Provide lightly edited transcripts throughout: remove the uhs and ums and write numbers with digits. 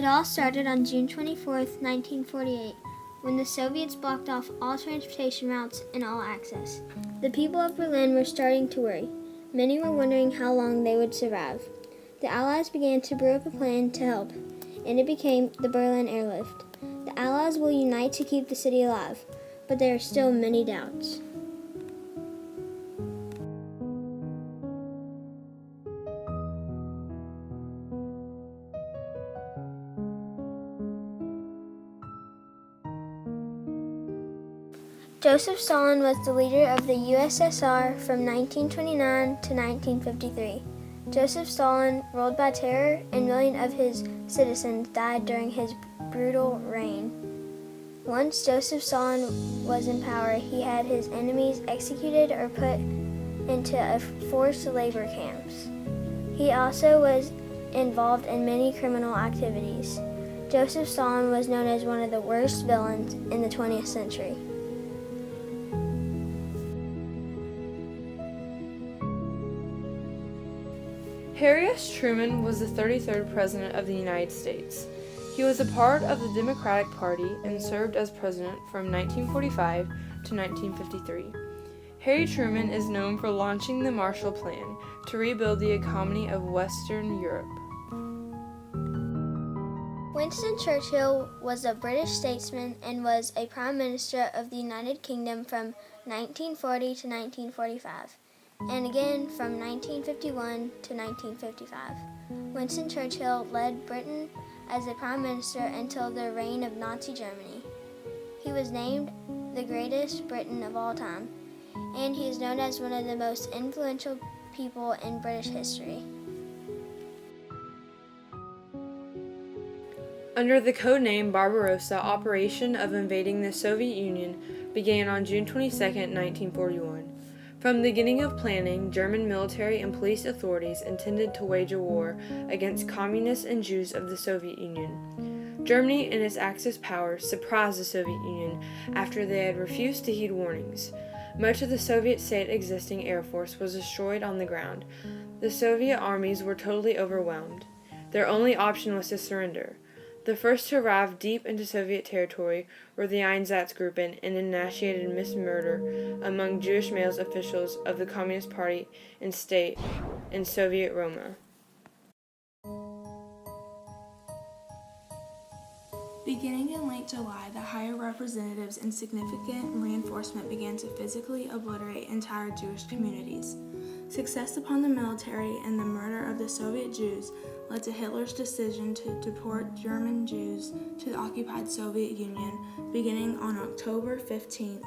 all started on June 24, 1948, when the Soviets blocked off all transportation routes and all access. The people of Berlin were starting to worry. Many were wondering how long they would survive. The Allies began to brew up a plan to help, and it became the Berlin Airlift. The Allies will unite to keep the city alive, but there are still many doubts. Joseph Stalin was the leader of the USSR from 1929 to 1953. Joseph Stalin ruled by terror, and millions of his citizens died during his brutal reign. Once Joseph Stalin was in power, he had his enemies executed or put into forced labor camps. He also was involved in many criminal activities. Joseph Stalin was known as one of the worst villains in the 20th century. Harry S. Truman was the 33rd President of the United States. He was a part of the Democratic Party and served as president from 1945 to 1953. Harry Truman is known for launching the Marshall Plan to rebuild the economy of Western Europe. Winston Churchill was a British statesman and was a Prime Minister of the United Kingdom from 1940 to 1945. And again from 1951 to 1955. Winston Churchill led Britain as a prime minister until the reign of Nazi Germany. He was named the greatest Briton of all time, and he is known as one of the most influential people in British history. Under the code name Barbarossa, operation of invading the Soviet Union began on June 22, 1941. From the beginning of planning, German military and police authorities intended to wage a war against communists and Jews of the Soviet Union. Germany and its Axis powers surprised the Soviet Union after they had refused to heed warnings. Much of the Soviet state-existing air force was destroyed on the ground. The Soviet armies were totally overwhelmed. Their only option was to surrender. The first to arrive deep into Soviet territory were the Einsatzgruppen and initiated mass murder among Jewish male officials of the Communist Party and state in Soviet Roma. Beginning in late July, the higher representatives and significant reinforcement began to physically obliterate entire Jewish communities. Success upon the military and the murder of the Soviet Jews led to Hitler's decision to deport German Jews to the occupied Soviet Union beginning on October 15,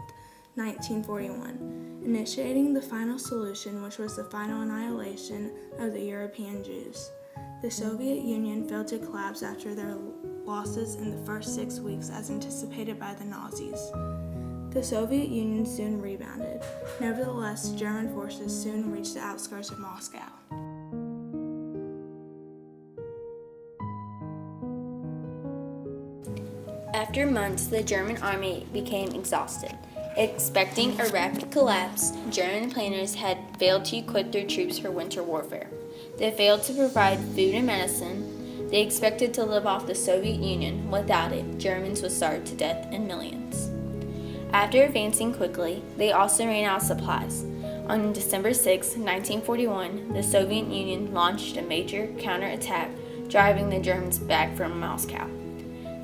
1941, initiating the final solution, which was the final annihilation of the European Jews. The Soviet Union failed to collapse after their losses in the first 6 weeks as anticipated by the Nazis. The Soviet Union soon rebounded. Nevertheless, German forces soon reached the outskirts of Moscow. After months, the German army became exhausted. Expecting a rapid collapse, German planners had failed to equip their troops for winter warfare. They failed to provide food and medicine. They expected to live off the Soviet Union. Without it, Germans would starve to death in millions. After advancing quickly, they also ran out of supplies. On December 6, 1941, the Soviet Union launched a major counterattack, driving the Germans back from Moscow.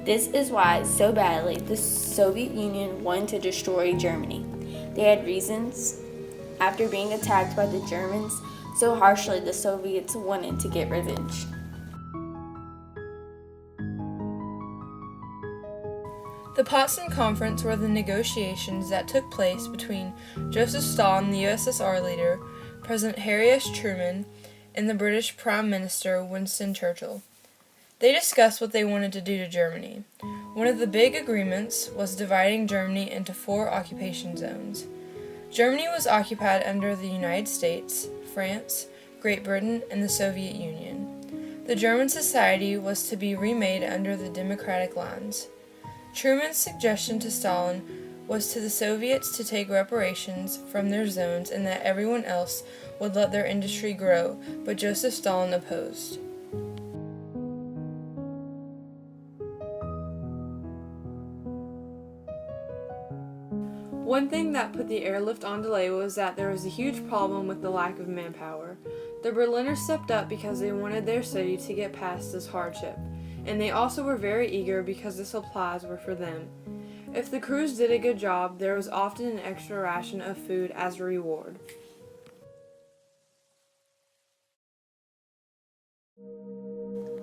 This is why, so badly, the Soviet Union wanted to destroy Germany. They had reasons. After being attacked by the Germans so harshly, the Soviets wanted to get revenge. The Potsdam Conference were the negotiations that took place between Joseph Stalin, the USSR leader, President Harry S. Truman, and the British Prime Minister Winston Churchill. They discussed what they wanted to do to Germany. One of the big agreements was dividing Germany into 4 occupation zones. Germany was occupied under the United States, France, Great Britain, and the Soviet Union. The German society was to be remade under the democratic lines. Truman's suggestion to Stalin was to the Soviets to take reparations from their zones and that everyone else would let their industry grow, but Joseph Stalin opposed. One thing that put the airlift on delay was that there was a huge problem with the lack of manpower. The Berliners stepped up because they wanted their city to get past this hardship, and they also were very eager because the supplies were for them. If the crews did a good job, there was often an extra ration of food as a reward.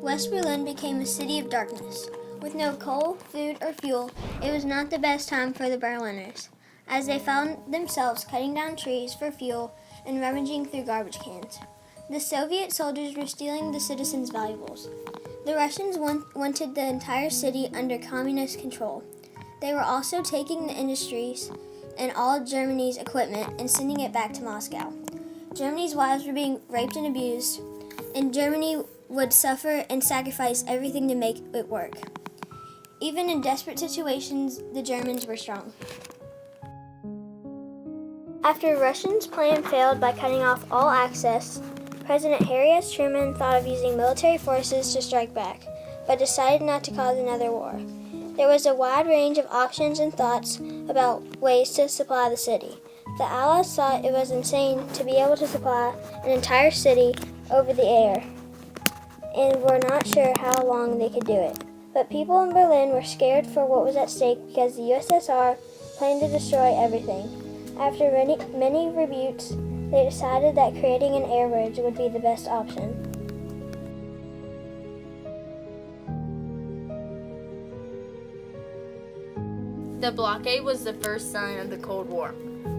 West Berlin became a city of darkness. With no coal, food, or fuel, it was not the best time for the Berliners, as they found themselves cutting down trees for fuel and rummaging through garbage cans. The Soviet soldiers were stealing the citizens' valuables. The Russians wanted the entire city under communist control. They were also taking the industries and all Germany's equipment and sending it back to Moscow. Germany's wives were being raped and abused, and Germany would suffer and sacrifice everything to make it work. Even in desperate situations, the Germans were strong. After Russians' plan failed by cutting off all access, President Harry S. Truman thought of using military forces to strike back, but decided not to cause another war. There was a wide range of options and thoughts about ways to supply the city. The Allies thought it was insane to be able to supply an entire city over the air, and were not sure how long they could do it. But people in Berlin were scared for what was at stake because the USSR planned to destroy everything. After many rebukes, they decided that creating an air bridge would be the best option. The blockade was the first sign of the Cold War.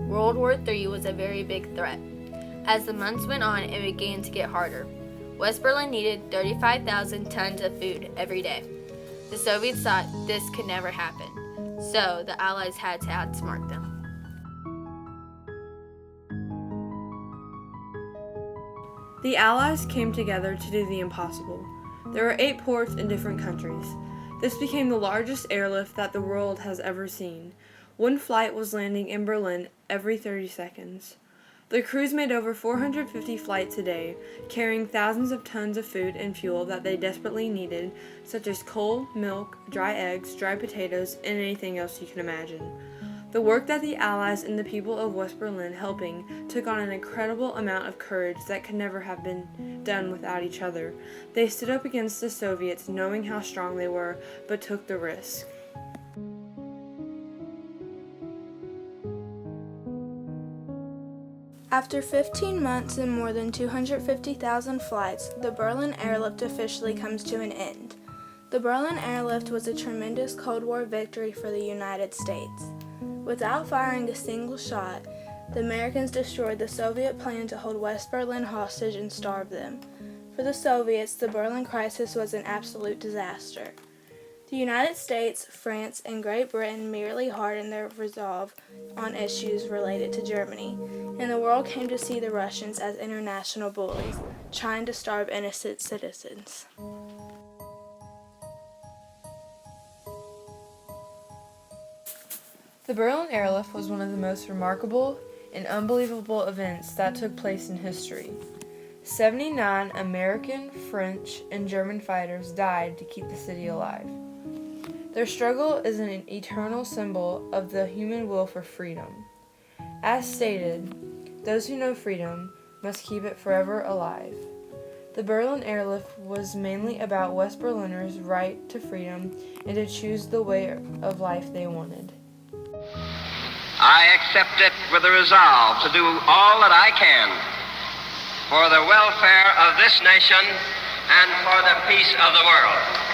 World War III was a very big threat. As the months went on, it began to get harder. West Berlin needed 35,000 tons of food every day. The Soviets thought this could never happen, so the Allies had to outsmart them. The Allies came together to do the impossible. There were 8 ports in different countries. This became the largest airlift that the world has ever seen. One flight was landing in Berlin every 30 seconds. The crews made over 450 flights a day, carrying thousands of tons of food and fuel that they desperately needed, such as coal, milk, dry eggs, dry potatoes, and anything else you can imagine. The work that the Allies and the people of West Berlin helping took on an incredible amount of courage that could never have been done without each other. They stood up against the Soviets knowing how strong they were, but took the risk. After 15 months and more than 250,000 flights, the Berlin Airlift officially comes to an end. The Berlin Airlift was a tremendous Cold War victory for the United States. Without firing a single shot, the Americans destroyed the Soviet plan to hold West Berlin hostage and starve them. For the Soviets, the Berlin crisis was an absolute disaster. The United States, France, and Great Britain merely hardened their resolve on issues related to Germany, and the world came to see the Russians as international bullies, trying to starve innocent citizens. The Berlin Airlift was one of the most remarkable and unbelievable events that took place in history. 79 American, French, and German fighters died to keep the city alive. Their struggle is an eternal symbol of the human will for freedom. As stated, those who know freedom must keep it forever alive. The Berlin Airlift was mainly about West Berliners' right to freedom and to choose the way of life they wanted. I accept it with a resolve to do all that I can for the welfare of this nation and for the peace of the world.